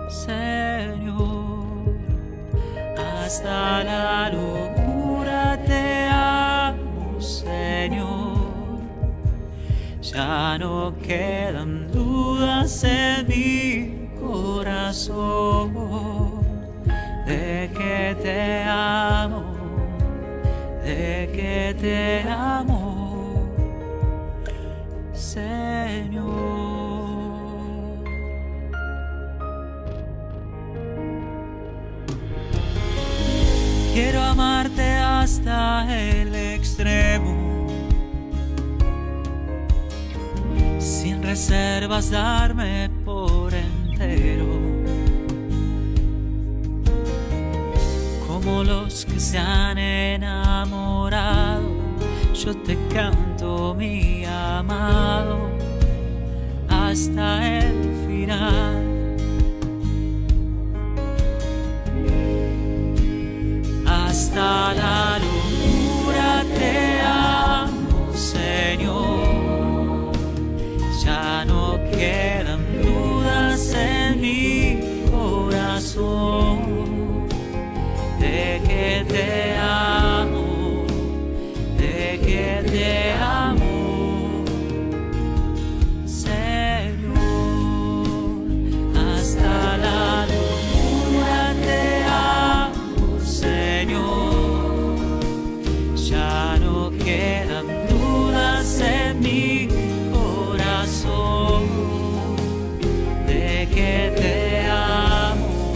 Señor. Hasta la locura te amo, Señor. Ya no quedan dudas en mi corazón que te amo, de que te amo, Señor. Quiero amarte hasta el extremo, sin reservas darme por entero, como los que se han enamorado. Yo te canto, mi amado, hasta el final. Hasta la locura te amo, Señor. Ya no quedan dudas en mi corazón de que te amo, de que te amo, Señor. Hasta la locura te amo, Señor. Ya no quedan dudas en mi corazón de que te amo,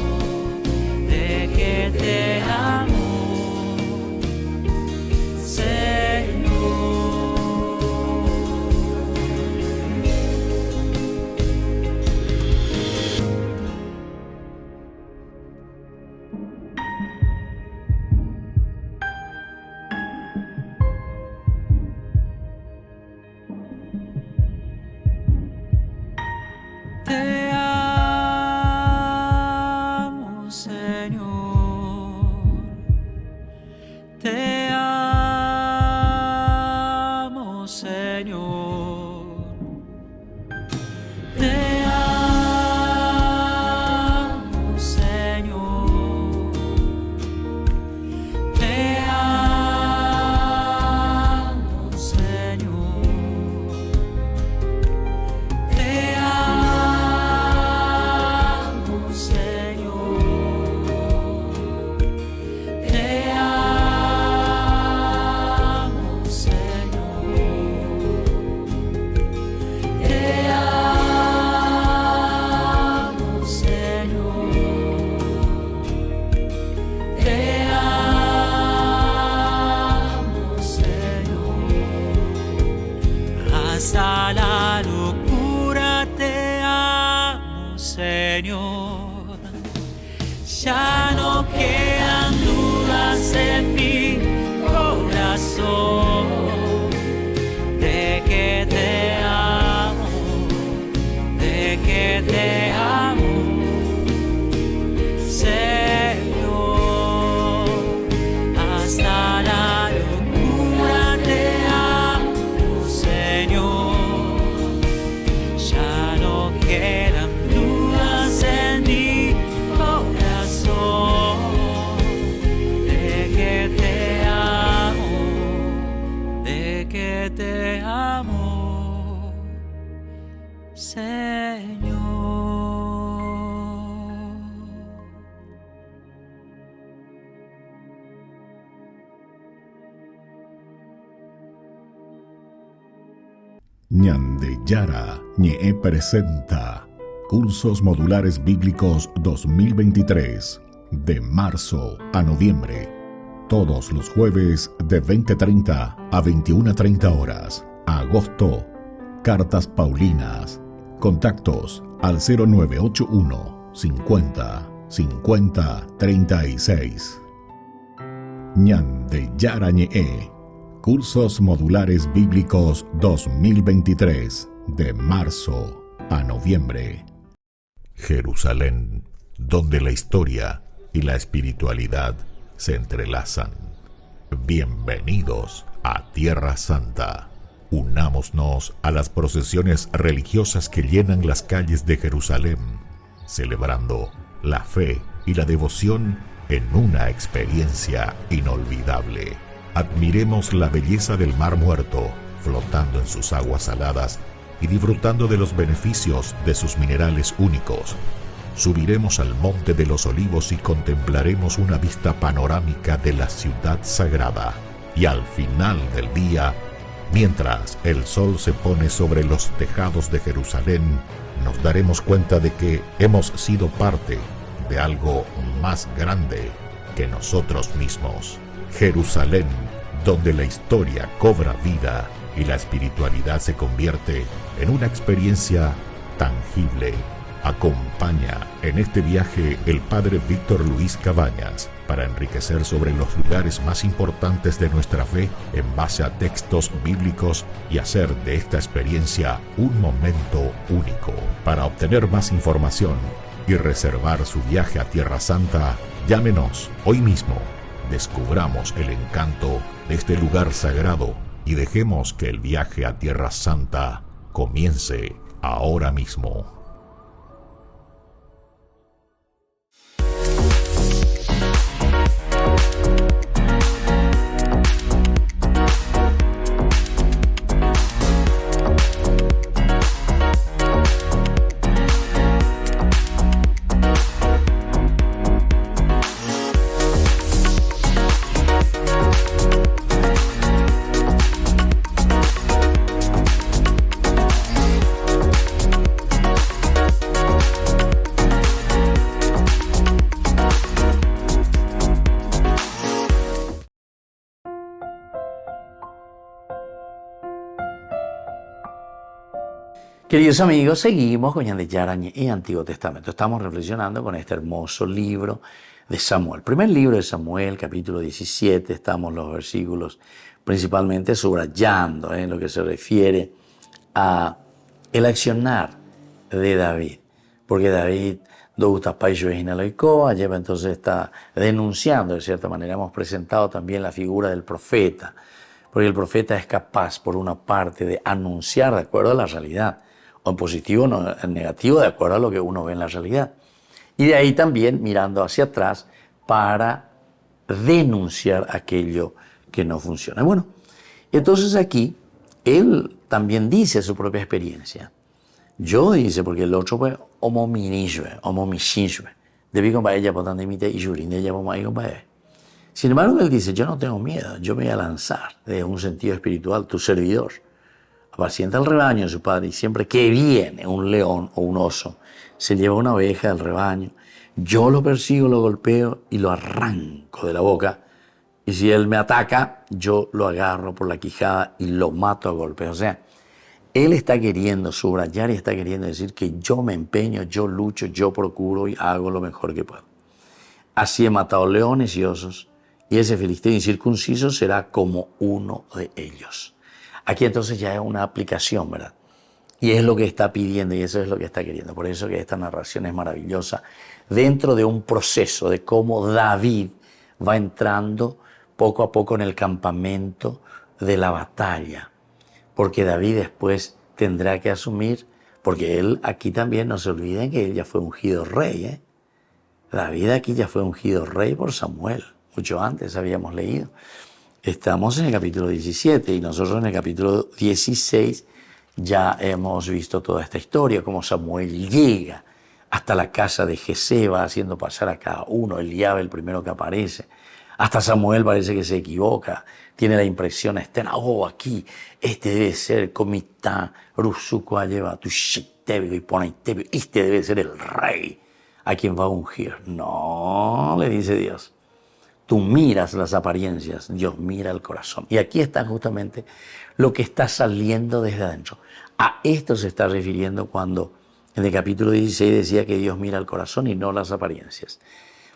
de que te amo, Señor. Te amo, Señor. Te amo, Señor. Te amo, Señor. Te amo, Señor. Te amo, Señor. Te amo, Señor. Te amo, Señor. Te amo, Señor. Hasta la locura te amo, Señor. Ya no quedan dudas en mi corazón de que te amo, de que te amo, Señor. Hasta la locura te amo, Señor. Ya no quedan dudas en mi corazón de que te amo, de que te amo, Señor. Ñandeyara Ñe'e presenta Cursos Modulares Bíblicos 2023, de marzo a noviembre. Todos los jueves de 20:30 a 21:30 horas. Agosto, Cartas Paulinas. Contactos al 0981 50 50 36. Ñandeyara Ñe'e. Cursos Modulares Bíblicos 2023, de marzo a noviembre. Jerusalén, donde la historia y la espiritualidad se entrelazan. Bienvenidos a Tierra Santa. Unámonos a las procesiones religiosas que llenan las calles de Jerusalén, celebrando la fe y la devoción en una experiencia inolvidable. Admiremos la belleza del Mar Muerto, flotando en sus aguas saladas y disfrutando de los beneficios de sus minerales únicos. subiremos al Monte de los Olivos y contemplaremos una vista panorámica de la ciudad sagrada. Y al final del día, mientras el sol se pone sobre los tejados de Jerusalén, nos daremos cuenta de que hemos sido parte de algo más grande que nosotros mismos. Jerusalén, donde la historia cobra vida y la espiritualidad se convierte en una experiencia tangible. Acompaña en este viaje el padre Víctor Luis Cabañas para enriquecer sobre los lugares más importantes de nuestra fe en base a textos bíblicos y hacer de esta experiencia un momento único. Para obtener más información y reservar su viaje a Tierra Santa, llámenos hoy mismo. Descubramos el encanto de este lugar sagrado y dejemos que el viaje a Tierra Santa comience ahora mismo. Queridos amigos, seguimos con Ñande Yarañe y Antiguo Testamento. Estamos reflexionando con este hermoso libro de Samuel. Primer libro de Samuel, capítulo 17. Estamos los versículos principalmente subrayando en lo que se refiere a el accionar de David. Porque David, lleva entonces está denunciando, de cierta manera. Hemos presentado también la figura del profeta. Porque el profeta es capaz, por una parte, de anunciar de acuerdo a la realidad, o en positivo o en negativo, de acuerdo a lo que uno ve en la realidad. Y de ahí también mirando hacia atrás para denunciar aquello que no funciona. Bueno, entonces aquí él también dice su propia experiencia. Yo dice, porque el otro fue homominishwe, debí compa ella por tanto imite y yurin de ella por compa. Sin embargo, él dice, yo no tengo miedo, yo me voy a lanzar de un sentido espiritual, tu servidor. Apacienta el rebaño de su padre y siempre que viene un león o un oso, se lleva una oveja del rebaño, yo lo persigo, lo golpeo y lo arranco de la boca. Y si él me ataca, yo lo agarro por la quijada y lo mato a golpes. O sea, él está queriendo subrayar y está queriendo decir que yo me empeño, yo lucho, yo procuro y hago lo mejor que puedo. Así he matado leones y osos, y ese filisteo incircunciso será como uno de ellos. Aquí entonces ya es una aplicación, ¿verdad? Y es lo que está pidiendo y eso es lo que está queriendo. Por eso que esta narración es maravillosa dentro de un proceso de cómo David va entrando poco a poco en el campamento de la batalla. Porque David después tendrá que asumir, porque él aquí también no se olviden que él ya fue ungido rey, ¿eh? David aquí ya fue ungido rey por Samuel. Mucho antes habíamos leído. Estamos en el capítulo 17 y nosotros en el capítulo 16 ya hemos visto toda esta historia, cómo Samuel llega hasta la casa de Jesé, va haciendo pasar a cada uno, Eliab el primero que aparece. Hasta Samuel parece que se equivoca, tiene la impresión, aquí, este debe ser Comitán, Rusuko Ayeva, Tushitebio y Ponaitebio, este debe ser el rey a quien va a ungir. No, le dice Dios. Tú miras las apariencias, Dios mira el corazón. Y aquí está justamente lo que está saliendo desde adentro. A esto se está refiriendo cuando en el capítulo 16 decía que Dios mira el corazón y no las apariencias.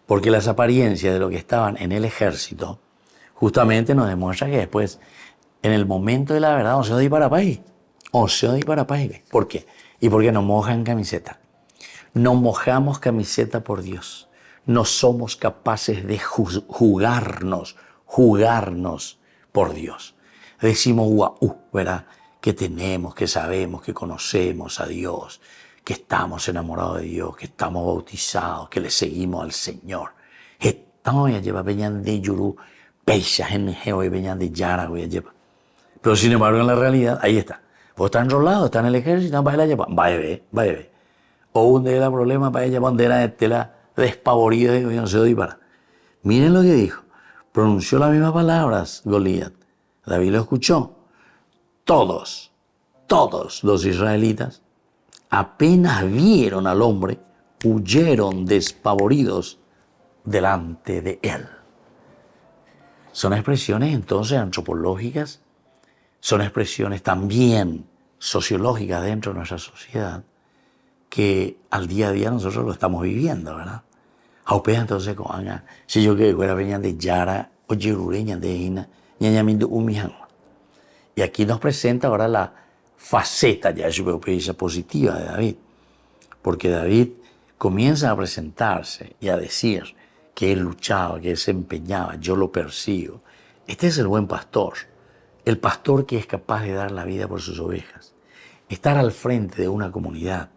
Porque las apariencias de lo que estaban en el ejército justamente nos demuestra que después, en el momento de la verdad, se odia para país. ¿Por qué? Y porque nos mojan camiseta. No mojamos camiseta por Dios. No somos capaces de jugarnos por Dios. Decimos, ¿verdad? Que tenemos, que sabemos, que conocemos a Dios, que estamos enamorados de Dios, que estamos bautizados, que le seguimos al Señor. Pero sin embargo, en la realidad, ahí está. Vos estás enrolado, está en el ejército, va a ver. O un día el problema para ella bandera de tela despavorida y no se doy para. Miren lo que dijo. Pronunció las mismas palabras Goliat. David lo escuchó. Todos los israelitas, apenas vieron al hombre, huyeron despavoridos delante de él. Son expresiones entonces antropológicas, son expresiones también sociológicas dentro de nuestra sociedad, que al día a día nosotros lo estamos viviendo, ¿verdad? Aupea entonces con si yo que fuera venían de Yara o Yerureña de Hina, ñañamindo umihan. Y aquí nos presenta ahora la faceta ya positiva de David, porque David comienza a presentarse y a decir que él luchaba, que él se empeñaba, yo lo persigo. Este es el buen pastor, el pastor que es capaz de dar la vida por sus ovejas, estar al frente de una comunidad,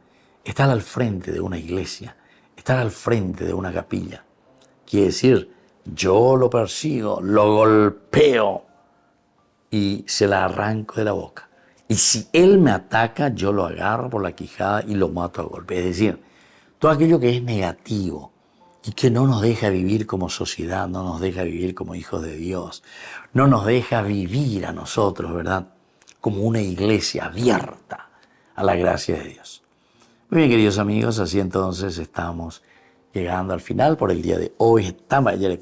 estar al frente de una iglesia, estar al frente de una capilla. Quiere decir, yo lo persigo, lo golpeo y se la arranco de la boca. Y si él me ataca, yo lo agarro por la quijada y lo mato a golpe. Es decir, todo aquello que es negativo y que no nos deja vivir como sociedad, no nos deja vivir como hijos de Dios, no nos deja vivir a nosotros, ¿verdad?, como una iglesia abierta a la gracia de Dios. Muy bien, queridos amigos, así entonces estamos llegando al final por el día de hoy. Estamos ayer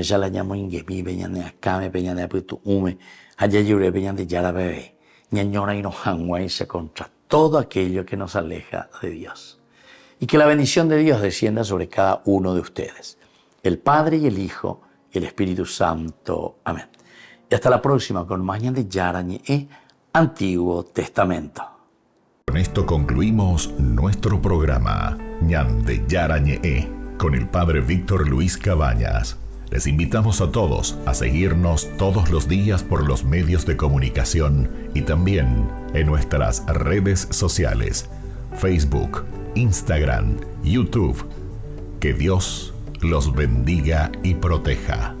ya la llamo ingemi peñane acame peñane aputu ume ayer yure peñane yara bebé ñañora y no hanguaisa contra todo aquello que nos aleja de Dios. Y que la bendición de Dios descienda sobre cada uno de ustedes, el Padre y el Hijo y el Espíritu Santo. Amén. Y hasta la próxima con más Ñan de Yara Ñe Antiguo Testamento. Con esto concluimos nuestro programa Ñan de Yara Ñe con el Padre Víctor Luis Cabañas. Les invitamos a todos a seguirnos todos los días por los medios de comunicación y también en nuestras redes sociales, Facebook, Instagram, YouTube. Que Dios los bendiga y proteja.